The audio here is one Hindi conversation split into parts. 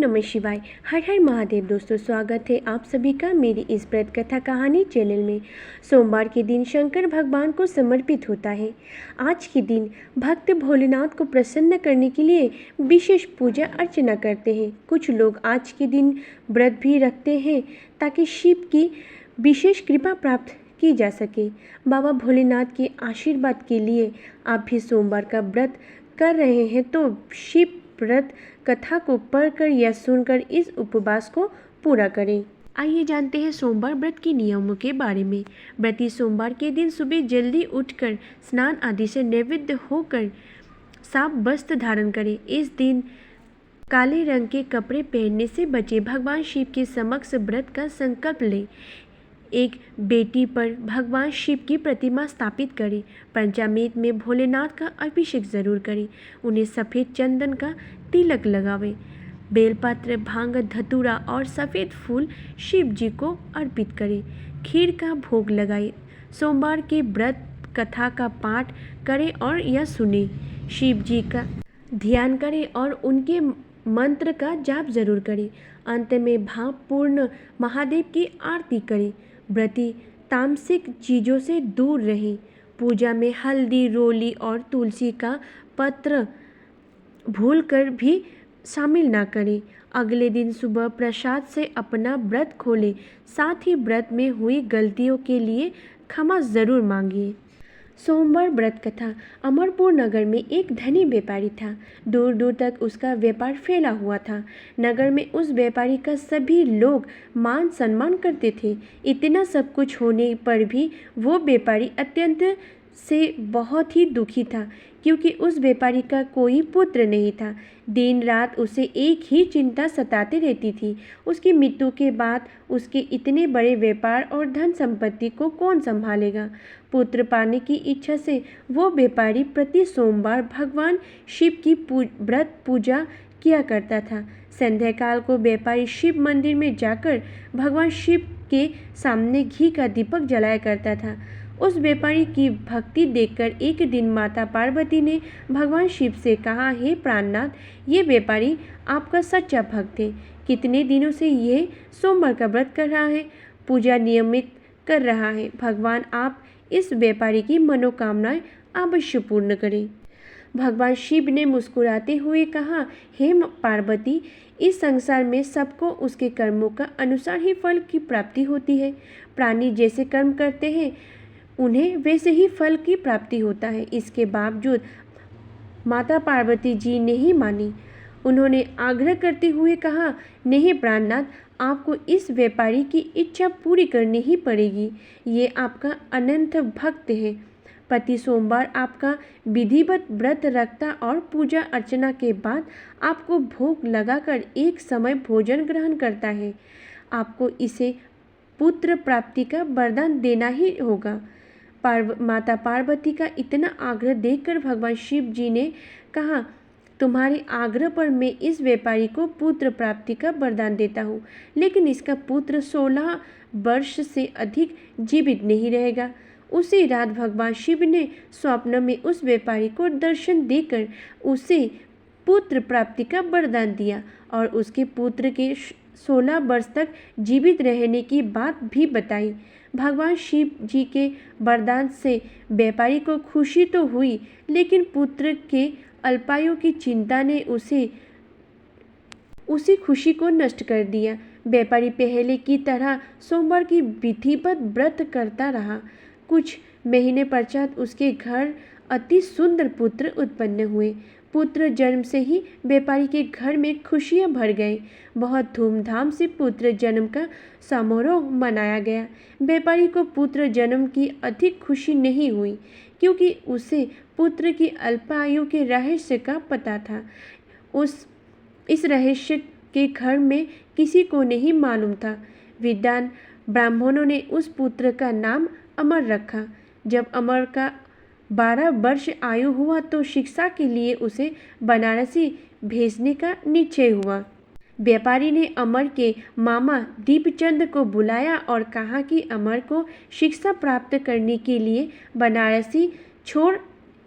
नमः शिवाय। हर हर महादेव। दोस्तों, स्वागत है आप सभी का मेरी इस व्रत कथा कहानी चैनल में। सोमवार के दिन शंकर भगवान को समर्पित होता है। आज के दिन भक्त भोलेनाथ को प्रसन्न करने के लिए विशेष पूजा अर्चना करते हैं। कुछ लोग आज के दिन व्रत भी रखते हैं ताकि शिव की विशेष कृपा प्राप्त की जा सके। बाबा भोलेनाथ के आशीर्वाद के लिए आप भी सोमवार का व्रत कर रहे हैं तो शिव व्रत कथा को पढ़कर या सुनकर इस उपवास को पूरा करें। आइए जानते हैं सोमवार व्रत के नियमों के बारे में। व्रती सोमवार के दिन सुबह जल्दी उठकर स्नान आदि से निवृत्त होकर साफ वस्त्र धारण करें। इस दिन काले रंग के कपड़े पहनने से बचे। भगवान शिव के समक्ष व्रत का संकल्प लें। एक बेटी पर भगवान शिव की प्रतिमा स्थापित करें। पंचामृत में भोलेनाथ का अभिषेक जरूर करें। उन्हें सफ़ेद चंदन का तिलक लगावें। बेलपत्र, भांग, धतूरा और सफ़ेद फूल शिव जी को अर्पित करें। खीर का भोग लगाएं। सोमवार के व्रत कथा का पाठ करें और यह सुनें। शिव जी का ध्यान करें और उनके मंत्र का जाप जरूर करें। अंत में भावपूर्ण महादेव की आरती करें। व्रती तामसिक चीज़ों से दूर रहें। पूजा में हल्दी, रोली और तुलसी का पत्र भूलकर भी शामिल ना करें। अगले दिन सुबह प्रसाद से अपना व्रत खोलें। साथ ही व्रत में हुई गलतियों के लिए क्षमा जरूर मांगिए। सोमवार व्रत कथा। अमरपुर नगर में एक धनी व्यापारी था। दूर दूर तक उसका व्यापार फैला हुआ था। नगर में उस व्यापारी का सभी लोग मान सम्मान करते थे। इतना सब कुछ होने पर भी वो व्यापारी अत्यंत से बहुत ही दुखी था, क्योंकि उस व्यापारी का कोई पुत्र नहीं था। दिन रात उसे एक ही चिंता सताती रहती थी। उसकी मृत्यु के बाद उसके इतने बड़े व्यापार और धन संपत्ति को कौन संभालेगा। पुत्र पाने की इच्छा से वो व्यापारी प्रति सोमवार भगवान शिव की व्रत पूजा किया करता था। संध्याकाल को व्यापारी शिव मंदिर में जाकर भगवान शिव के सामने घी का दीपक जलाया करता था। उस व्यापारी की भक्ति देखकर एक दिन माता पार्वती ने भगवान शिव से कहा, हे प्राणनाथ, ये व्यापारी आपका सच्चा भक्त है। कितने दिनों से ये सोमवार का व्रत कर रहा है, पूजा नियमित कर रहा है। भगवान आप इस व्यापारी की मनोकामनाएं अवश्य पूर्ण करें। भगवान शिव ने मुस्कुराते हुए कहा, हे पार्वती, इस संसार में सबको उसके कर्मों का अनुसार ही फल की प्राप्ति होती है। प्राणी जैसे कर्म करते हैं उन्हें वैसे ही फल की प्राप्ति होता है। इसके बावजूद माता पार्वती जी नहीं मानी। उन्होंने आग्रह करते हुए कहा, नहीं प्राणनाथ, आपको इस व्यापारी की इच्छा पूरी करनी ही पड़ेगी। ये आपका अनंत भक्त है। प्रति सोमवार आपका विधिवत व्रत रखता और पूजा अर्चना के बाद आपको भोग लगाकर एक समय भोजन ग्रहण करता है। आपको इसे पुत्र प्राप्ति का वरदान देना ही होगा। माता पार्वती का इतना आग्रह देखकर भगवान शिव जी ने कहा, तुम्हारे आग्रह पर मैं इस व्यापारी को पुत्र प्राप्ति का वरदान देता हूँ, लेकिन इसका पुत्र 16 वर्ष से अधिक जीवित नहीं रहेगा। उसी रात भगवान शिव ने स्वप्न में उस व्यापारी को दर्शन देकर उसे पुत्र प्राप्ति का वरदान दिया और उसके पुत्र के 16 वर्ष तक जीवित रहने की बात भी बताई। भगवान शिव जी के वरदान से व्यापारी को खुशी तो हुई, लेकिन पुत्र के अल्पायु की चिंता ने उसी खुशी को नष्ट कर दिया। व्यापारी पहले की तरह सोमवार की विधिवत व्रत करता रहा। कुछ महीने पश्चात उसके घर अति सुंदर पुत्र उत्पन्न हुए। पुत्र जन्म से ही व्यापारी के घर में खुशियां भर गए। बहुत धूमधाम से पुत्र जन्म का समारोह मनाया गया। व्यापारी को पुत्र जन्म की अधिक खुशी नहीं हुई, क्योंकि उसे पुत्र की अल्पायु के रहस्य का पता था। इस रहस्य के घर में किसी को नहीं मालूम था। विद्वान ब्राह्मणों ने उस पुत्र का नाम अमर रखा। जब अमर का 12 वर्ष आयु हुआ तो शिक्षा के लिए उसे बनारसी भेजने का निश्चय हुआ। व्यापारी ने अमर के मामा दीपचंद को बुलाया और कहा कि अमर को शिक्षा प्राप्त करने के लिए बनारसी छोड़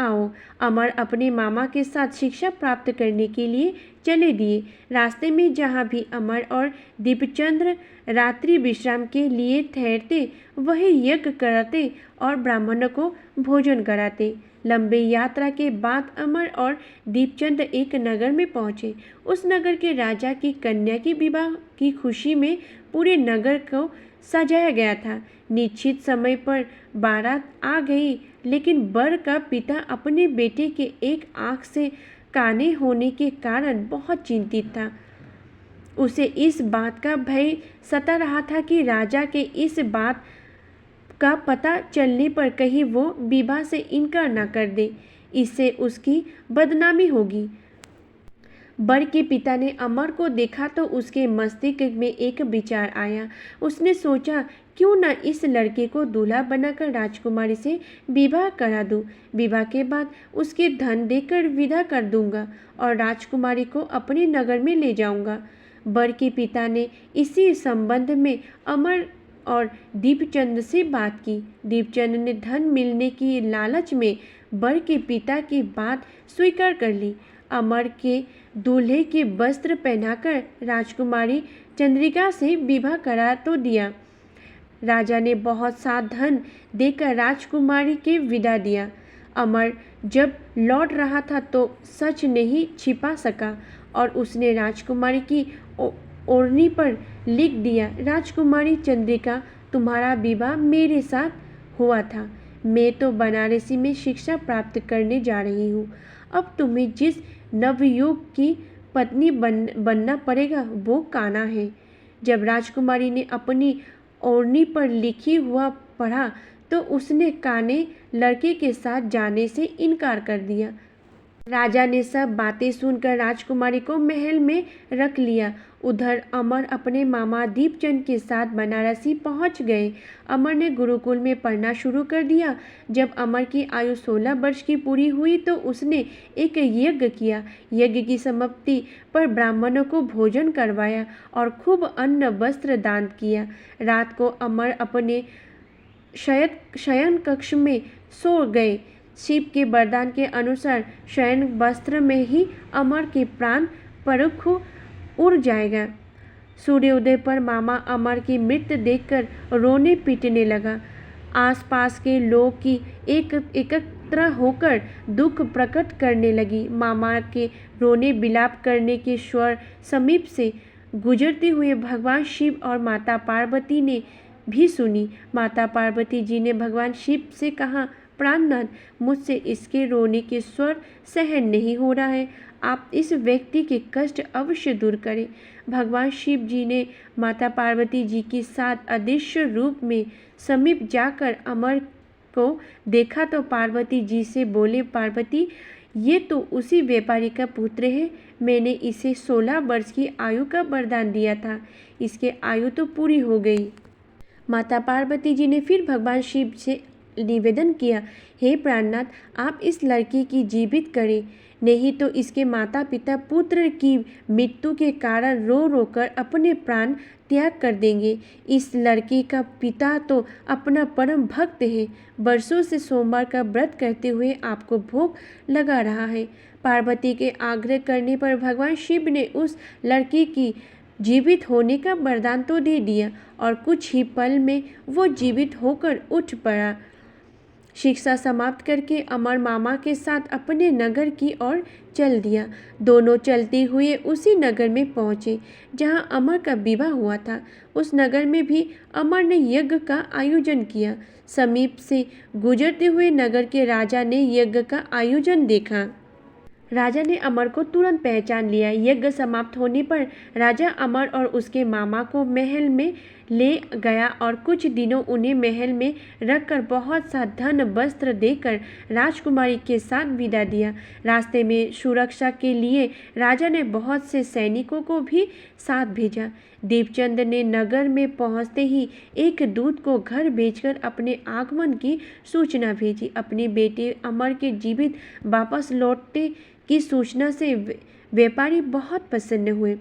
आओ। अमर अपने मामा के साथ शिक्षा प्राप्त करने के लिए चले दिए। रास्ते में जहाँ भी अमर और दीपचंद्र रात्रि विश्राम के लिए ठहरते वही यज्ञ कराते और ब्राह्मणों को भोजन कराते। लंबे यात्रा के बाद अमर और दीपचंद एक नगर में पहुंचे। उस नगर के राजा की कन्या की विवाह की खुशी में पूरे नगर को सजाया गया था। निश्चित समय पर बारात आ गई, लेकिन वर का पिता अपने बेटे के एक आंख से काने होने के कारण बहुत चिंतित था। उसे इस बात का भय सता रहा था कि राजा के इस बात का पता चलने पर कहीं वो विवाह से इनकार न कर दे, इससे उसकी बदनामी होगी। वर के पिता ने अमर को देखा तो उसके मस्तिष्क में एक विचार आया। उसने सोचा, क्यों न इस लड़के को दूल्हा बनाकर राजकुमारी से विवाह करा दूं। विवाह के बाद उसके धन देकर विदा कर दूंगा और राजकुमारी को अपने नगर में ले जाऊंगा। वर के पिता ने इसी संबंध में अमर और दीपचंद से बात की। दीपचंद ने धन मिलने की लालच में वर के पिता की बात स्वीकार कर ली। अमर के दूल्हे के वस्त्र पहनाकर राजकुमारी चंद्रिका से विवाह करा तो दिया। राजा ने बहुत सा धन देकर राजकुमारी के विदा दिया। अमर जब लौट रहा था तो सच नहीं छिपा सका और उसने राजकुमारी की ओढ़नी पर लिख दिया, राजकुमारी चंद्रिका, तुम्हारा विवाह मेरे साथ हुआ था। मैं तो बनारसी में शिक्षा प्राप्त करने जा रही हूँ। अब तुम्हें जिस नवयुग की पत्नी बनना पड़ेगा वो कान्हा है। जब राजकुमारी ने अपनी ओढ़नी पर लिखी हुआ पढ़ा तो उसने काने लड़के के साथ जाने से इनकार कर दिया। राजा ने सब बातें सुनकर राजकुमारी को महल में रख लिया। उधर अमर अपने मामा दीपचंद के साथ बनारसी पहुंच गए। अमर ने गुरुकुल में पढ़ना शुरू कर दिया। जब अमर की आयु 16 वर्ष की पूरी हुई तो उसने एक यज्ञ किया। यज्ञ की समाप्ति पर ब्राह्मणों को भोजन करवाया और खूब अन्न वस्त्र दान किया। रात को अमर अपने शयन कक्ष में सो गए। शिव के वरदान के अनुसार शयन वस्त्र में ही अमर के प्राण परोक्ष उड़ जाएगा। सूर्योदय पर मामा अमर की मृत्यु देखकर रोने पीटने लगा। आसपास के लोग की एकत्र होकर दुख प्रकट करने लगी। मामा के रोने बिलाप करने के स्वर समीप से गुजरते हुए भगवान शिव और माता पार्वती ने भी सुनी। माता पार्वती जी ने भगवान शिव से कहा, प्राणनाथ, मुझसे इसके रोने के स्वर सहन नहीं हो रहा है। आप इस व्यक्ति के कष्ट अवश्य दूर करें। भगवान शिव जी ने माता पार्वती जी के साथ अदृश्य रूप में समीप जाकर अमर को देखा तो पार्वती जी से बोले, पार्वती, ये तो उसी व्यापारी का पुत्र है। मैंने इसे 16 वर्ष की आयु का वरदान दिया था। इसके आयु तो पूरी हो गई। माता पार्वती जी ने फिर भगवान शिव से निवेदन किया, हे प्राणनाथ, आप इस लड़की की जीवित करें, नहीं तो इसके माता पिता पुत्र की मृत्यु के कारण रो रो कर अपने प्राण त्याग कर देंगे। इस लड़की का पिता तो अपना परम भक्त है, वर्षों से सोमवार का व्रत करते हुए आपको भोग लगा रहा है। पार्वती के आग्रह करने पर भगवान शिव ने उस लड़की की जीवित होने का वरदान तो दे दिया और कुछ ही पल में वो जीवित होकर उठ पड़ा। शिक्षा समाप्त करके अमर मामा के साथ अपने नगर की ओर चल दिया। दोनों चलते हुए उसी नगर में पहुँचे जहाँ अमर का विवाह हुआ था। उस नगर में भी अमर ने यज्ञ का आयोजन किया। समीप से गुजरते हुए नगर के राजा ने यज्ञ का आयोजन देखा। राजा ने अमर को तुरंत पहचान लिया। यज्ञ समाप्त होने पर राजा अमर और उसके मामा को महल में ले गया और कुछ दिनों उन्हें महल में रखकर बहुत सा धन वस्त्र देकर राजकुमारी के साथ विदा दिया। रास्ते में सुरक्षा के लिए राजा ने बहुत से सैनिकों को भी साथ भेजा। दीपचंद ने नगर में पहुंचते ही एक दूत को घर भेजकर अपने आगमन की सूचना भेजी। अपने बेटे अमर के जीवित वापस लौटने की सूचना से व्यापारी बहुत प्रसन्न हुए।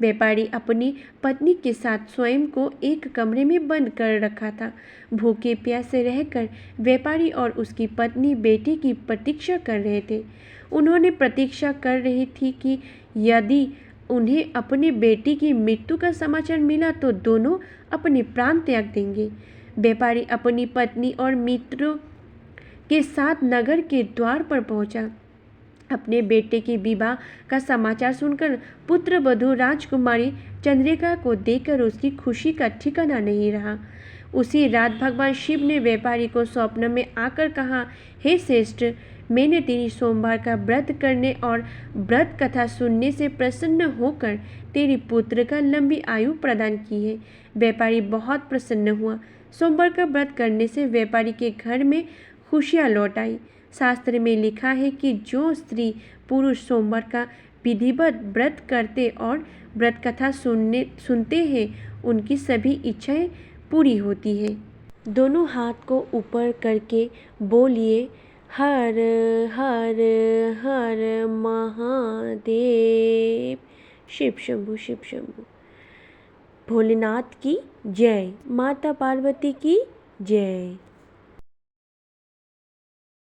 व्यापारी अपनी पत्नी के साथ स्वयं को एक कमरे में बंद कर रखा था। भूखे प्यासे रहकर व्यापारी और उसकी पत्नी बेटे की प्रतीक्षा कर रहे थे। उन्होंने प्रतीक्षा कर रही थी कि यदि उन्हें अपने बेटे की मृत्यु का समाचार मिला तो दोनों अपने प्राण त्याग देंगे। व्यापारी अपनी पत्नी और मित्रों के साथ नगर के द्वार पर पहुंचा। अपने बेटे के विवाह का समाचार सुनकर पुत्र वधू राजकुमारी चंद्रिका को देखकर उसकी खुशी का ठिकाना नहीं रहा। उसी रात भगवान शिव ने व्यापारी को स्वप्न में आकर कहा, हे श्रेष्ठ, मैंने तेरी सोमवार का व्रत करने और व्रत कथा सुनने से प्रसन्न होकर तेरी पुत्र का लंबी आयु प्रदान की है। व्यापारी बहुत प्रसन्न हुआ। सोमवार का व्रत करने से व्यापारी के घर में खुशियाँ लौट आई। शास्त्र में लिखा है कि जो स्त्री पुरुष सोमवार का विधिवत व्रत करते और व्रत कथा सुनते हैं उनकी सभी इच्छाएं पूरी होती है। दोनों हाथ को ऊपर करके बोलिए, हर हर हर महादेव। शिव शंभु शिव शंभु। भोलेनाथ की जय। माता पार्वती की जय।